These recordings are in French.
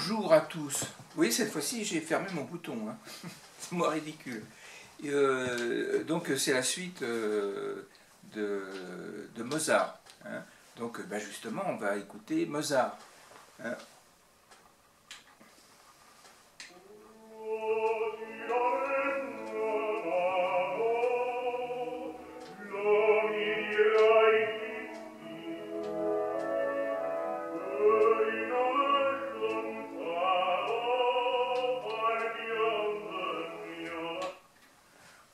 Bonjour à tous. Vous voyez, cette fois-ci, j'ai fermé mon bouton. Hein. C'est moi ridicule. Et, donc, c'est la suite de Mozart. Hein. Donc, justement, on va écouter Mozart. Hein.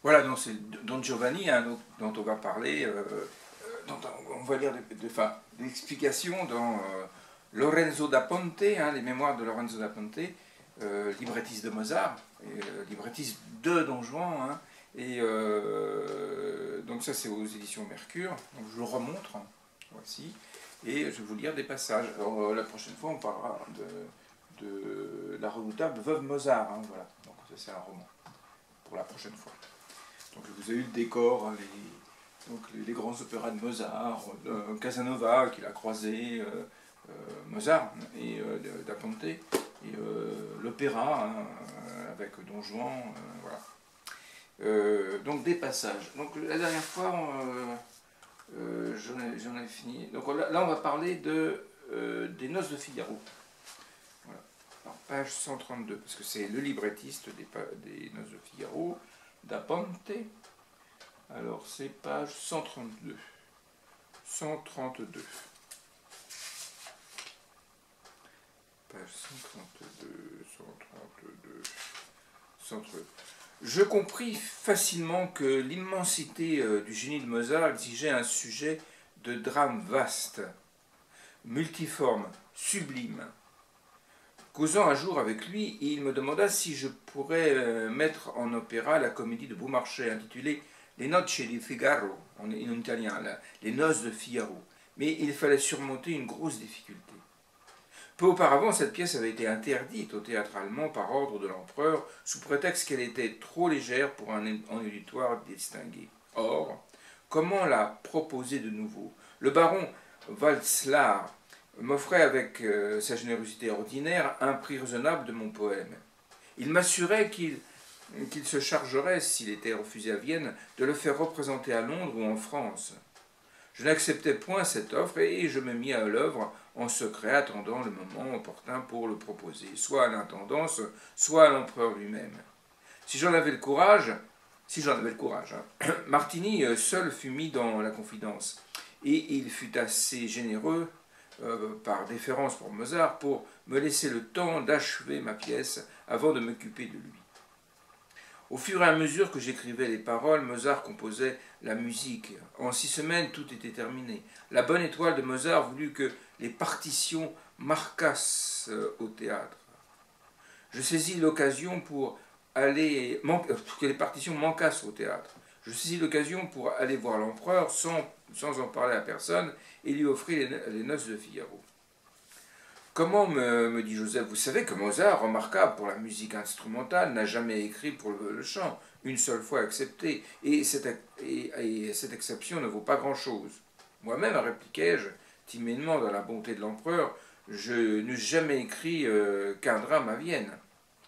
Voilà, donc c'est Don Giovanni hein, dont on va parler, dont on va lire des explications dans Lorenzo da Ponte, hein, les mémoires de Lorenzo da Ponte, librettiste de Mozart, librettiste de Don Juan, hein, et donc ça c'est aux éditions Mercure, donc je le remontre, voici, et je vais vous lire des passages. Alors, la prochaine fois on parlera de la redoutable veuve Mozart, hein, voilà, donc ça c'est un roman, pour la prochaine fois. Donc vous avez eu le décor, hein, les grands opéras de Mozart, Casanova qu'il a croisé, Mozart et da Ponte, et l'opéra hein, avec Don Juan, voilà. Donc des passages. Donc la dernière fois, j'en ai fini. Donc là on va parler des Noces de Figaro. Voilà. Alors, page 132, parce que c'est le librettiste des Noces de Figaro. Da Ponte, alors c'est page 132. 132. Page 132, 132, 132. Je compris facilement que l'immensité du génie de Mozart exigeait un sujet de drame vaste, multiforme, sublime. Causant un jour avec lui, il me demanda si je pourrais mettre en opéra la comédie de Beaumarchais intitulée Les Nozze di Figaro, en italien, les Noces de Figaro. Mais il fallait surmonter une grosse difficulté. Peu auparavant, cette pièce avait été interdite au théâtre allemand par ordre de l'empereur, sous prétexte qu'elle était trop légère pour un auditoire distingué. Or, comment la proposer de nouveau? Le baron Walzlar m'offrait avec sa générosité ordinaire un prix raisonnable de mon poème. Il m'assurait qu'il se chargerait, s'il était refusé à Vienne, de le faire représenter à Londres ou en France. Je n'acceptais point cette offre et je me mis à l'œuvre en secret, attendant le moment opportun pour le proposer, soit à l'intendance, soit à l'empereur lui-même. Si j'en avais le courage, hein, Martini seul fut mis dans la confidence, et il fut assez généreux par déférence pour Mozart, pour me laisser le temps d'achever ma pièce avant de m'occuper de lui. Au fur et à mesure que j'écrivais les paroles, Mozart composait la musique. En 6 semaines, tout était terminé. La bonne étoile de Mozart voulut que les partitions marquassent au théâtre. Je saisis l'occasion pour que les partitions manquassent au théâtre. Je saisis l'occasion pour aller voir l'empereur sans en parler à personne et lui offrir les Noces de Figaro. Comment, me dit Joseph, vous savez que Mozart, remarquable pour la musique instrumentale, n'a jamais écrit pour le chant, une seule fois accepté, et cette exception ne vaut pas grand-chose. Moi-même, répliquai-je, timidement dans la bonté de l'empereur, je n'eusse jamais écrit qu'un drame à Vienne.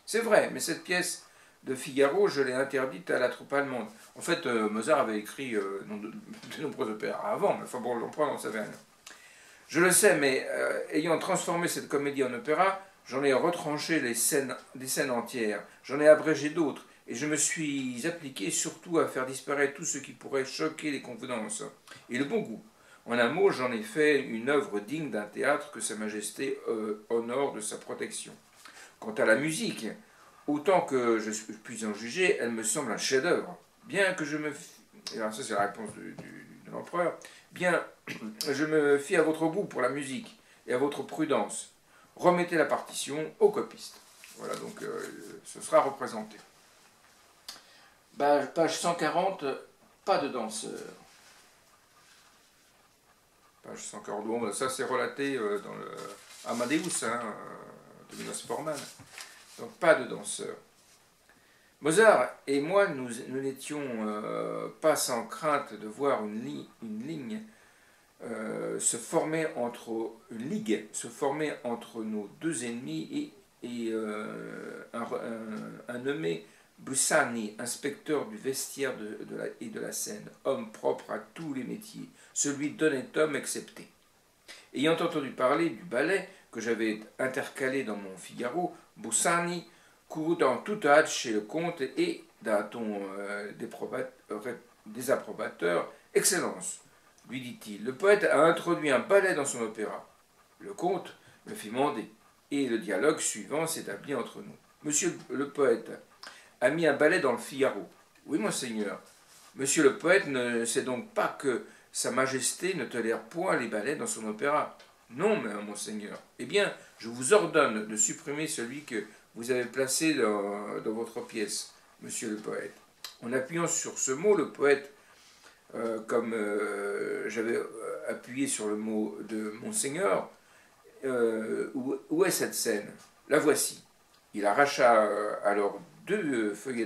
C'est vrai, mais cette pièce de Figaro, je l'ai interdite à la troupe allemande. En fait, Mozart avait écrit de nombreux opéras avant, mais enfin bon, l'empereur n'en savait rien. Je le sais, mais ayant transformé cette comédie en opéra, j'en ai retranché des scènes entières, j'en ai abrégé d'autres, et je me suis appliqué surtout à faire disparaître tout ce qui pourrait choquer les convenances et le bon goût. En un mot, j'en ai fait une œuvre digne d'un théâtre que Sa Majesté honore de sa protection. Quant à la musique, autant que je puis en juger, elle me semble un chef-d'œuvre. Bien que je me... Et alors ça, c'est la réponse de l'empereur. Bien, je me fie à votre goût pour la musique et à votre prudence. Remettez la partition au copiste. Voilà, donc ce sera représenté. Page 140, pas de danseur. Page 140, bon, ça c'est relaté dans le Amadeus, hein, de Milos Forman. Donc pas de danseur. Mozart et moi, nous n'étions pas sans crainte de voir une ligue se former entre nos deux ennemis et un nommé Bussani, inspecteur du vestiaire et de la scène, homme propre à tous les métiers, celui d'honnête homme excepté. Ayant entendu parler du ballet que j'avais intercalé dans mon Figaro, Bussani courut en toute hâte chez le comte et, d'un ton désapprobateur, « Excellence, lui dit-il, le poète a introduit un ballet dans son opéra. » Le comte me fit mander, et le dialogue suivant s'établit entre nous. Monsieur le poète a mis un ballet dans le Figaro. Oui, monseigneur. Monsieur le poète ne sait donc pas que Sa Majesté ne tolère point les ballets dans son opéra. Non, monseigneur. Eh bien, je vous ordonne de supprimer celui que vous avez placé dans votre pièce, monsieur le poète. En appuyant sur ce mot, le poète, comme j'avais appuyé sur le mot de monseigneur, où est cette scène? La voici. Il arracha alors 2 feuillets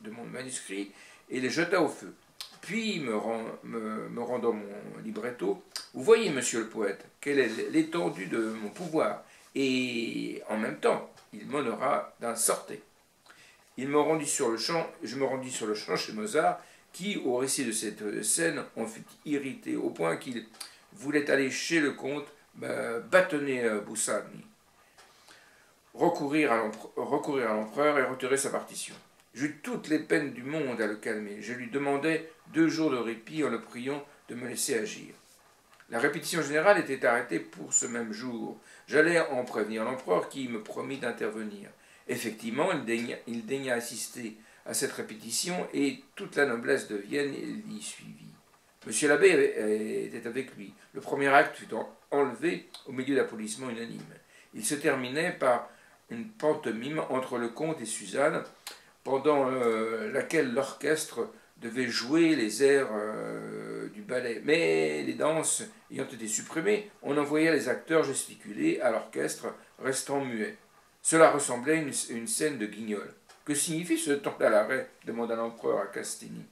de mon manuscrit et les jeta au feu. Puis, me rendant mon libretto, vous voyez, monsieur le poète, quelle est l'étendue de mon pouvoir, et en même temps, il m'honora d'un sortet. Je me rendis sur le champ chez Mozart, qui, au récit de cette scène, en fut irrité au point qu'il voulait aller chez le comte bâtonner Bussani, recourir à l'empereur et retirer sa partition. J'eus toutes les peines du monde à le calmer. Je lui demandai 2 jours de répit en le priant de me laisser agir. La répétition générale était arrêtée pour ce même jour. J'allais en prévenir l'empereur qui me promit d'intervenir. Effectivement, il daigna assister à cette répétition et toute la noblesse de Vienne l'y suivit. Monsieur l'abbé était avec lui. Le premier acte fut enlevé au milieu d'applaudissements unanimes. Il se terminait par une pantomime entre le comte et Suzanne, pendant laquelle l'orchestre devait jouer les airs du ballet. Mais les danses ayant été supprimées, on envoyait les acteurs gesticuler à l'orchestre, restant muet. Cela ressemblait à une scène de Guignol. « Que signifie ce temps à l'arrêt » demanda l'empereur à Castigny,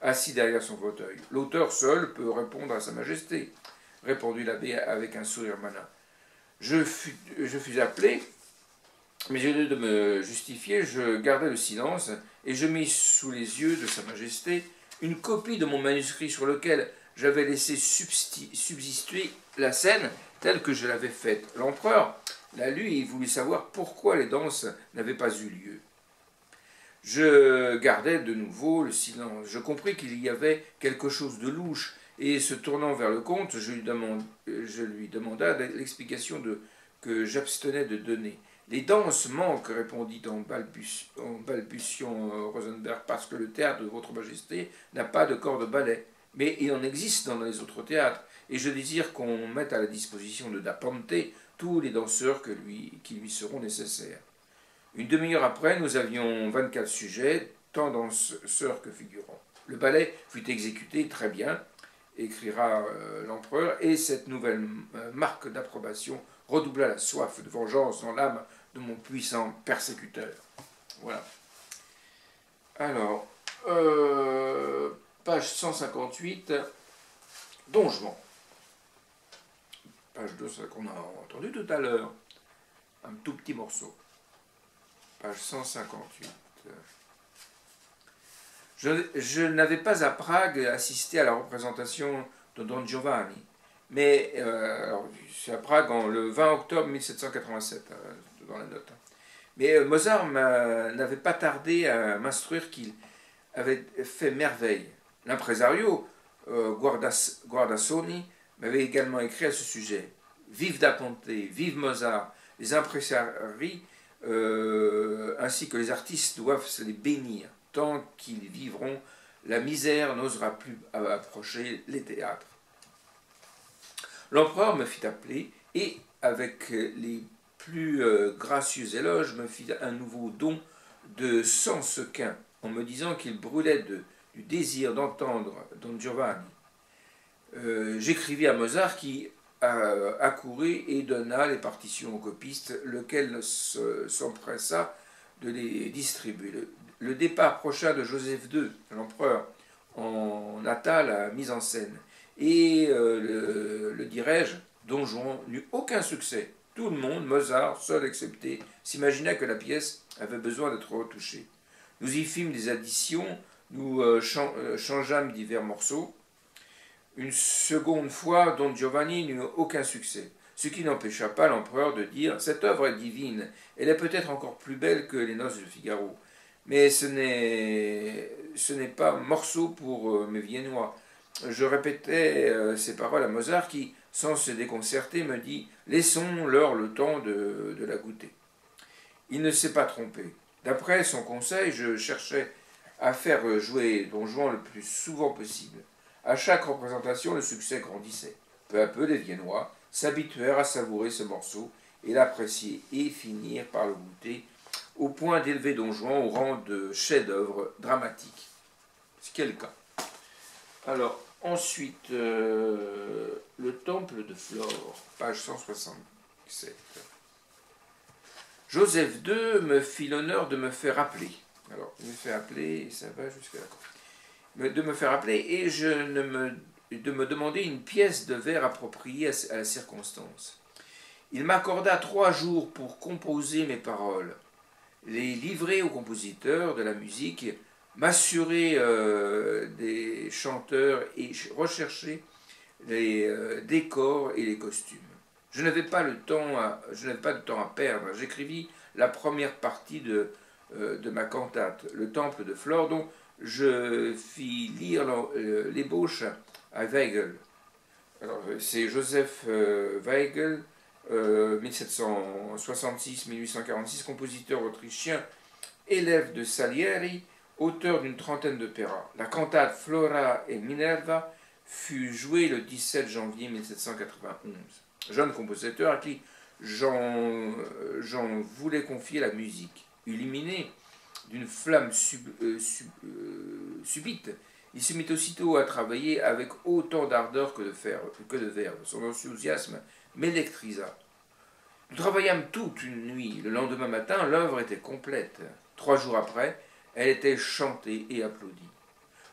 assis derrière son fauteuil. « L'auteur seul peut répondre à sa majesté, » répondit l'abbé avec un sourire malin. Je fus appelé, mais au lieu de me justifier, je gardai le silence et je mis sous les yeux de Sa Majesté une copie de mon manuscrit sur lequel j'avais laissé subsister la scène telle que je l'avais faite. L'empereur l'a lu et voulut savoir pourquoi les danses n'avaient pas eu lieu. Je gardai de nouveau le silence. Je compris qu'il y avait quelque chose de louche et, se tournant vers le comte, je lui demanda l'explication que j'abstenais de donner. « Les danses manquent, répondit en balbutiant Rosenberg, parce que le théâtre de votre majesté n'a pas de corps de ballet. Mais il en existe dans les autres théâtres, et je désire qu'on mette à la disposition de Da Ponte tous les danseurs qui lui seront nécessaires. » Une demi-heure après, nous avions 24 sujets, tant danseurs que figurants. Le ballet fut exécuté très bien, écrira l'empereur, et cette nouvelle marque d'approbation redoubla la soif de vengeance dans l'âme de mon puissant persécuteur. Voilà. Alors, page 158, Don Juan. Page 2, c'est qu'on a entendu tout à l'heure. Un tout petit morceau. Page 158. Je n'avais pas à Prague assisté à la représentation de Don Giovanni, mais c'est à Prague le 20 octobre 1787, dans la note. Mais Mozart n'avait pas tardé à m'instruire qu'il avait fait merveille. L'impresario Guardasoni m'avait également écrit à ce sujet. Vive Da Ponte, vive Mozart, les impresari ainsi que les artistes doivent se les bénir. Tant qu'ils vivront, la misère n'osera plus approcher les théâtres. L'empereur me fit appeler et, avec les plus gracieux éloges, me fit un nouveau don de 100 sequins, en me disant qu'il brûlait du désir d'entendre Don Giovanni. J'écrivis à Mozart qui accourut et donna les partitions au copiste, lequel s'empressa de les distribuer. Le départ prochain de Joseph II, l'empereur, en hâta la mise en scène. Et, le dirais-je, Don Juan n'eut aucun succès. Tout le monde, Mozart, seul excepté, s'imagina que la pièce avait besoin d'être retouchée. Nous y fîmes des additions, nous changeâmes divers morceaux. Une seconde fois, Don Giovanni n'eut aucun succès, ce qui n'empêcha pas l'empereur de dire « Cette œuvre est divine, elle est peut-être encore plus belle que les noces de Figaro, mais ce n'est pas morceau pour mes Viennois. » Je répétais ces paroles à Mozart qui, sans se déconcerter, me dit « Laissons-leur le temps de la goûter. » Il ne s'est pas trompé. D'après son conseil, je cherchais à faire jouer Don Juan le plus souvent possible. À chaque représentation, le succès grandissait. Peu à peu, les Viennois s'habituèrent à savourer ce morceau et l'apprécier et finirent par le goûter au point d'élever Don Juan au rang de chef-d'œuvre dramatique. Ce qui est le cas. Alors, ensuite, le temple de Flore, page 167. Joseph II me fit l'honneur de me faire appeler. Alors, il me fait appeler, et ça va jusqu'à là. De me faire appeler et de me demander une pièce de vers appropriée à la circonstance. Il m'accorda 3 jours pour composer mes paroles, les livrer au compositeur de la musique, m'assurer des chanteurs et rechercher les décors et les costumes. Je n'avais pas de temps à perdre. J'écrivis la première partie de ma cantate, le temple de Flore, dont je fis lire l'ébauche à Weigel. C'est Joseph Weigel, 1766-1846, compositeur autrichien, élève de Salieri, auteur d'une trentaine d'opéras. La cantate Flora et Minerva fut jouée le 17 janvier 1791. Jeune compositeur à qui j'en voulais confier la musique. Illuminé d'une flamme subite, il se mit aussitôt à travailler avec autant d'ardeur que de verve. Son enthousiasme m'électrisa. Nous travaillâmes toute une nuit. Le lendemain matin, l'œuvre était complète. 3 jours après, elle était chantée et applaudie.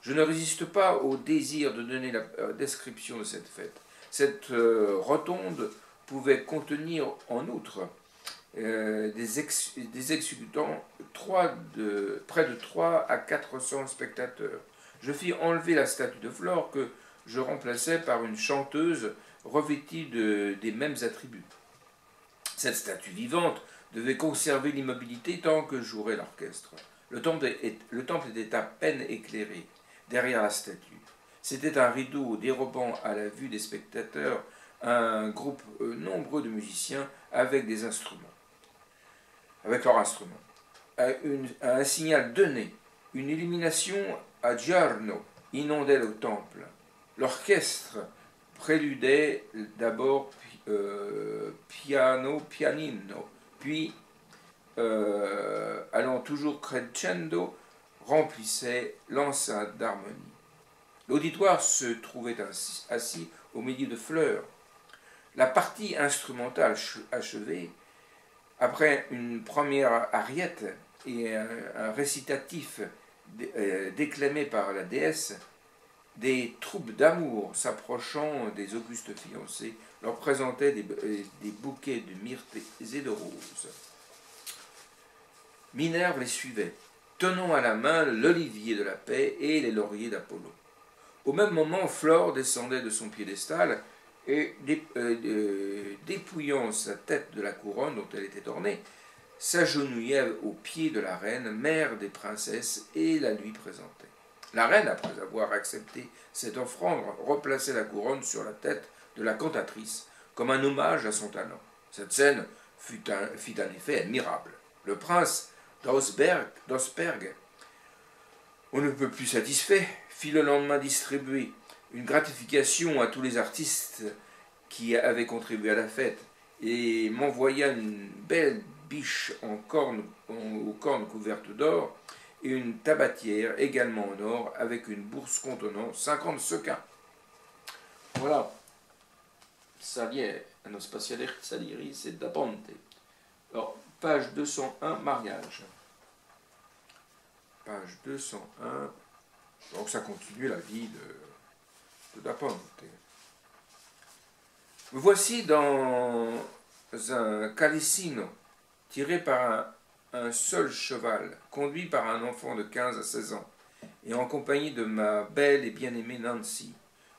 Je ne résiste pas au désir de donner la description de cette fête. Cette rotonde pouvait contenir en outre des exécutants, près de 3 à 400 spectateurs. Je fis enlever la statue de Flore que je remplaçais par une chanteuse revêtue des mêmes attributs. Cette statue vivante devait conserver l'immobilité tant que jouerait l'orchestre. Le temple était à peine éclairé derrière la statue. C'était un rideau dérobant à la vue des spectateurs un groupe nombreux de musiciens avec leurs instruments. À un signal donné, une illumination à giorno inondait le temple. L'orchestre préludait d'abord pianino, puis, allant toujours crescendo, remplissait l'enceinte d'harmonie. L'auditoire se trouvait assis au milieu de fleurs. La partie instrumentale achevée, après une première ariette et un récitatif déclamé par la déesse, des troupes d'amour s'approchant des augustes fiancés leur présentaient des bouquets de myrtes et de roses. Minerve les suivait, tenant à la main l'olivier de la paix et les lauriers d'Apollon. Au même moment, Flore descendait de son piédestal et, dépouillant sa tête de la couronne dont elle était ornée, s'agenouillait aux pieds de la reine, mère des princesses, et la lui présentait. La reine, après avoir accepté cette offrande, replaçait la couronne sur la tête de la cantatrice, comme un hommage à son talent. Cette scène fit un effet admirable. Le prince d'Augsberg, on ne peut plus satisfait, fit le lendemain distribuer une gratification à tous les artistes qui avaient contribué à la fête, et m'envoya une belle biche aux cornes couvertes d'or, et une tabatière également en or, avec une bourse contenant 50 sequins. Voilà. Hanno Salieri, c'est da Ponte. Alors, page 201, mariage. Page 201, donc ça continue la vie de da Ponte. Voici dans un calissino tiré par un seul cheval, conduit par un enfant de 15 à 16 ans, et en compagnie de ma belle et bien-aimée Nancy,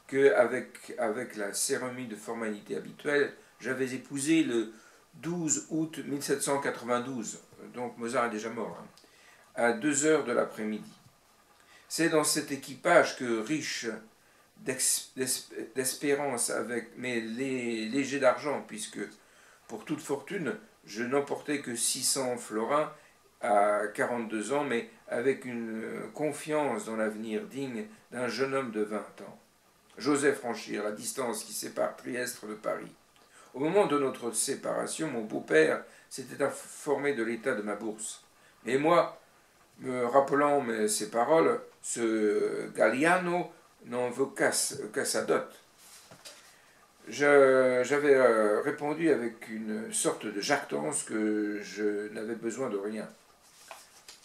que, avec la cérémonie de formalité habituelle, j'avais épousée le 12 août 1792, donc Mozart est déjà mort, hein, à 2 heures de l'après-midi. C'est dans cet équipage que, riche d'espérance, mais léger d'argent, puisque pour toute fortune, je n'emportais que 600 florins à 42 ans, mais avec une confiance dans l'avenir digne d'un jeune homme de 20 ans. J'osais franchir la distance qui sépare Trieste de Paris. Au moment de notre séparation, mon beau-père s'était informé de l'état de ma bourse. Et moi, me rappelant ces paroles, ce Galliano n'en veut qu'à sa dot. J'avais répondu avec une sorte de jactance que je n'avais besoin de rien.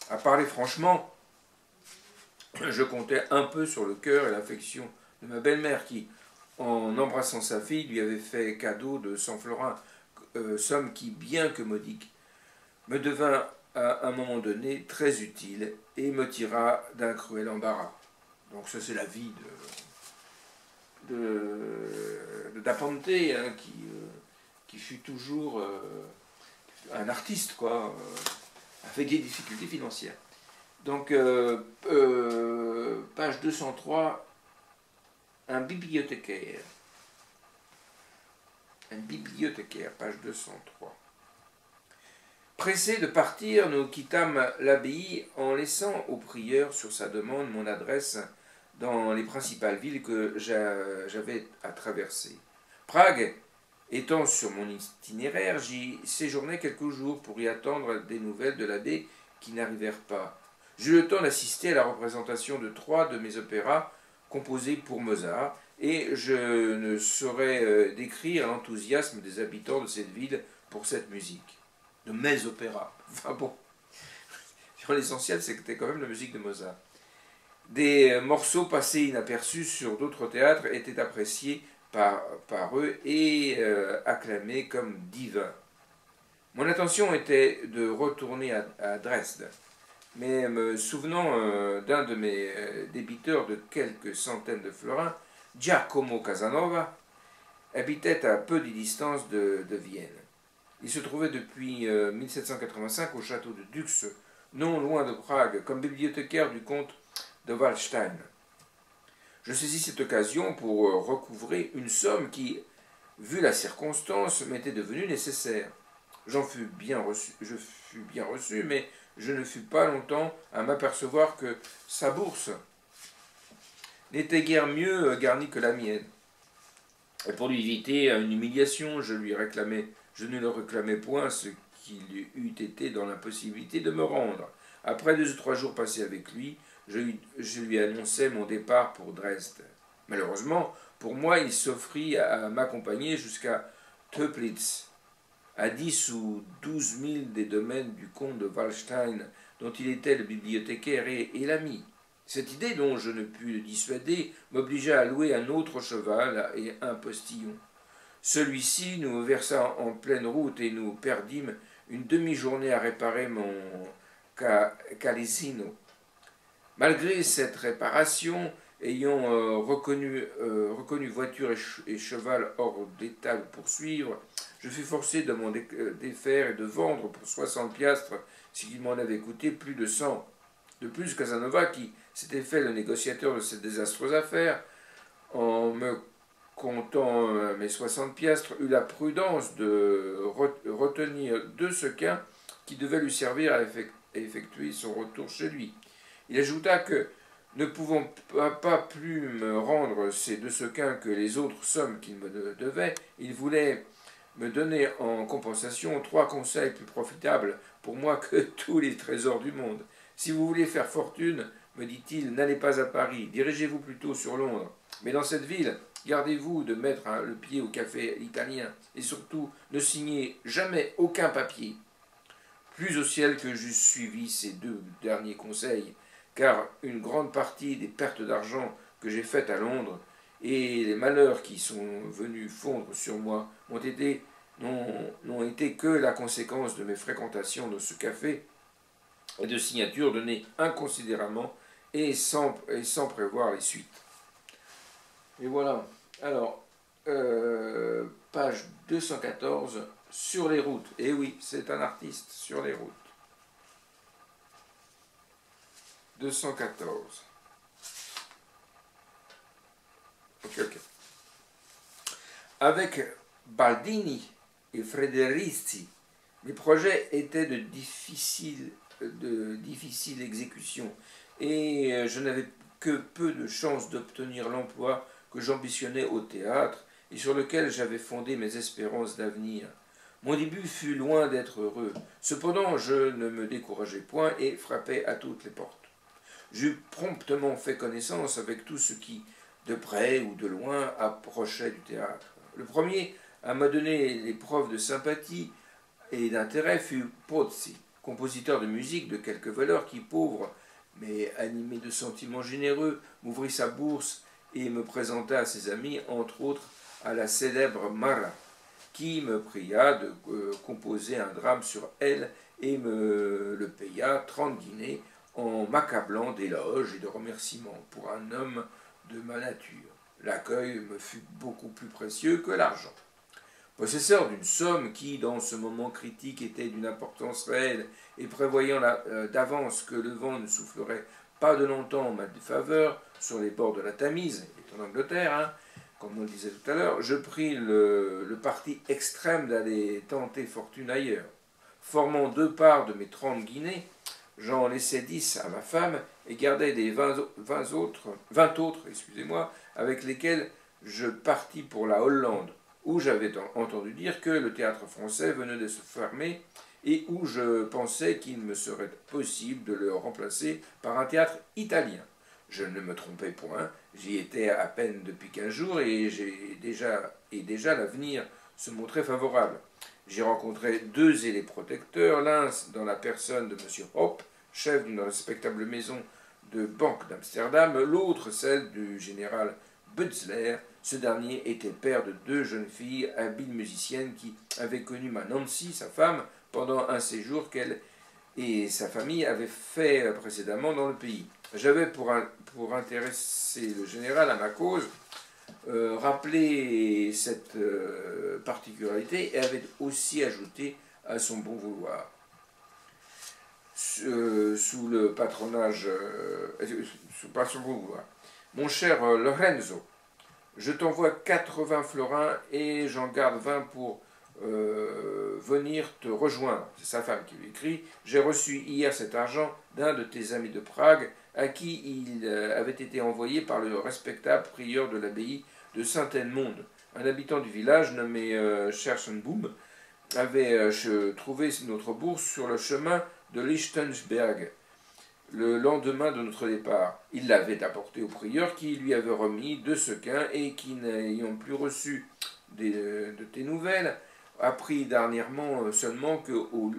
À parler franchement, je comptais un peu sur le cœur et l'affection de ma belle-mère qui, en embrassant sa fille, lui avait fait cadeau de 100 florins, somme qui, bien que modique, me devint à un moment donné très utile et me tira d'un cruel embarras. Donc ça c'est la vie de Da Ponte, hein, qui fut toujours un artiste, quoi, avec des difficultés financières. Donc, page 203, un bibliothécaire. Un bibliothécaire, page 203. Pressés de partir, nous quittâmes l'abbaye en laissant au prieur, sur sa demande, mon adresse dans les principales villes que j'avais à traverser. Prague étant sur mon itinéraire, j'y séjournai quelques jours pour y attendre des nouvelles de l'abbé qui n'arrivèrent pas. J'eus le temps d'assister à la représentation de 3 de mes opéras composés pour Mozart, et je ne saurais décrire l'enthousiasme des habitants de cette ville pour cette musique. De mes opéras. Enfin bon, l'essentiel c'était quand même la musique de Mozart. Des morceaux passés inaperçus sur d'autres théâtres étaient appréciés par eux et acclamés comme divins. Mon intention était de retourner à Dresde, mais me souvenant d'un de mes débiteurs de quelques centaines de florins, Giacomo Casanova, habitait à peu de distance de Vienne. Il se trouvait depuis 1785 au château de Dux, non loin de Prague, comme bibliothécaire du comte de Waldstein. Je saisis cette occasion pour recouvrer une somme qui, vu la circonstance, m'était devenue nécessaire. Je fus bien reçu, mais je ne fus pas longtemps à m'apercevoir que sa bourse n'était guère mieux garnie que la mienne. Et pour lui éviter une humiliation, je ne le réclamais point ce qu'il eût été dans l'impossibilité de me rendre. Après 2 ou 3 jours passés avec lui, je lui annonçai mon départ pour Dresde. Malheureusement, pour moi, il s'offrit à m'accompagner jusqu'à Töplitz, à 10 ou 12 milles des domaines du comte de Waldstein, dont il était le bibliothécaire et l'ami. Cette idée, dont je ne pus le dissuader, m'obligea à louer un autre cheval et un postillon. Celui-ci nous versa en pleine route et nous perdîmes une demi-journée à réparer mon calissino. Malgré cette réparation, ayant reconnu voiture et cheval hors d'état de poursuivre, je fus forcé de m'en défaire et de vendre pour 60 piastres, ce qui m'en avait coûté plus de 100. De plus, Casanova, qui s'était fait le négociateur de cette désastreuse affaire, en me comptant mes 60 piastres, eut la prudence de retenir 2 sequins qui devaient lui servir à effectuer son retour chez lui. Il ajouta que, ne pouvant pas plus me rendre ces 2 sequins que les autres sommes qu'il me devait, il voulait me donner en compensation 3 conseils plus profitables pour moi que tous les trésors du monde. Si vous voulez faire fortune, me dit-il, n'allez pas à Paris, dirigez-vous plutôt sur Londres. Mais dans cette ville, gardez-vous de mettre le pied au café italien, et surtout, ne signez jamais aucun papier. Plus au ciel que j'eusse suivi ces 2 derniers conseils, car une grande partie des pertes d'argent que j'ai faites à Londres et les malheurs qui sont venus fondre sur moi m'ont été n'ont été que la conséquence de mes fréquentations dans ce café et de signatures données inconsidérément et sans prévoir les suites. Et voilà. Alors, page 214, sur les routes. Et oui, c'est un artiste sur les routes. 214. Ok. Avec Baldini et Frederici, mes projets étaient de difficile exécution et je n'avais que peu de chances d'obtenir l'emploi que j'ambitionnais au théâtre et sur lequel j'avais fondé mes espérances d'avenir. Mon début fut loin d'être heureux. Cependant, je ne me décourageai point et frappais à toutes les portes. J'eus promptement fait connaissance avec tout ce qui, de près ou de loin, approchait du théâtre. Le premier à me donner les preuves de sympathie et d'intérêt fut Pozzi, compositeur de musique de quelque valeur qui, pauvre, mais animé de sentiments généreux, m'ouvrit sa bourse et me présenta à ses amis, entre autres à la célèbre Mara, qui me pria de composer un drame sur elle et me le paya 30 guinées en m'accablant d'éloges et de remerciements pour un homme de ma nature. L'accueil me fut beaucoup plus précieux que l'argent. Possesseur d'une somme qui, dans ce moment critique, était d'une importance réelle, et prévoyant d'avance que le vent ne soufflerait pas de longtemps en ma défaveur, sur les bords de la Tamise, et en Angleterre, hein, comme on le disait tout à l'heure, je pris le parti extrême d'aller tenter fortune ailleurs. Formant 2 parts de mes 30 guinées, j'en laissai 10 à ma femme, et gardai des 20 autres, avec lesquels je partis pour la Hollande, où j'avais entendu dire que le théâtre français venait de se fermer et où je pensais qu'il me serait possible de le remplacer par un théâtre italien. Je ne me trompais point, j'y étais à peine depuis 15 jours et déjà l'avenir se montrait favorable. J'y rencontrai 2 zélés protecteurs, l'un dans la personne de M. Hoppe, chef d'une respectable maison de banque d'Amsterdam, l'autre celle du général Butzler. Ce dernier était père de 2 jeunes filles, habiles musiciennes, qui avaient connu ma Nancy, sa femme, pendant un séjour qu'elle et sa famille avaient fait précédemment dans le pays. J'avais, pour intéresser le général à ma cause, rappelé cette particularité et avait aussi ajouté à son bon vouloir. Sous le patronage, par son bon vouloir. Mon cher Lorenzo, je t'envoie 80 florins et j'en garde 20 pour venir te rejoindre. C'est sa femme qui lui écrit. J'ai reçu hier cet argent d'un de tes amis de Prague à qui il avait été envoyé par le respectable prieur de l'abbaye de Saint-Edmond. Un habitant du village nommé Schersenboom avait trouvé notre bourse sur le chemin de Lichtenberg le lendemain de notre départ. Il l'avait apporté au prieur qui lui avait remis 2 sequins et qui, n'ayant plus reçu de tes nouvelles, appris dernièrement seulement qu'au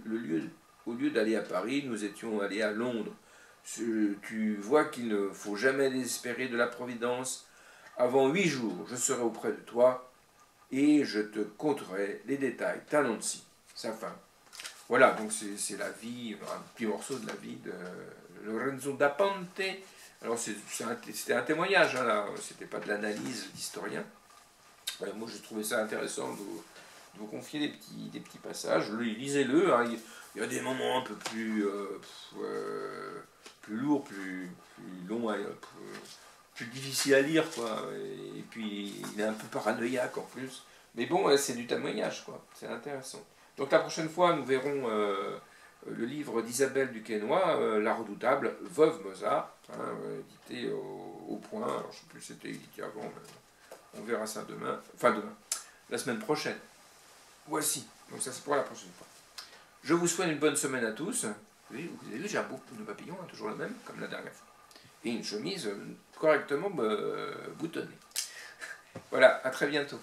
lieu d'aller à Paris, nous étions allés à Londres. Tu vois qu'il ne faut jamais désespérer de la Providence. Avant 8 jours, je serai auprès de toi et je te conterai les détails. Ta Nancy, sa femme. Voilà, donc c'est la vie, un petit morceau de la vie de Lorenzo da Ponte. Alors c'était un témoignage, hein, là, c'était pas de l'analyse d'historien. Moi j'ai trouvé ça intéressant de vous confier des petits passages. Lisez-le, hein, il y a des moments un peu plus lourds, plus longs, plus difficiles à lire, quoi. Et puis il est un peu paranoïaque en plus. Mais bon, c'est du témoignage, quoi. C'est intéressant. Donc la prochaine fois, nous verrons le livre d'Isabelle Duquesnoy, La Redoutable, Veuve Mozart, hein, édité au Point. Alors, je ne sais plus si c'était édité avant, mais on verra ça demain. Enfin, demain, la semaine prochaine. Voici. Donc ça, c'est pour la prochaine fois. Je vous souhaite une bonne semaine à tous. Oui, vous avez vu, j'ai un beau de papillon, hein, toujours le même, comme la dernière fois. Et une chemise correctement boutonnée. Voilà, à très bientôt.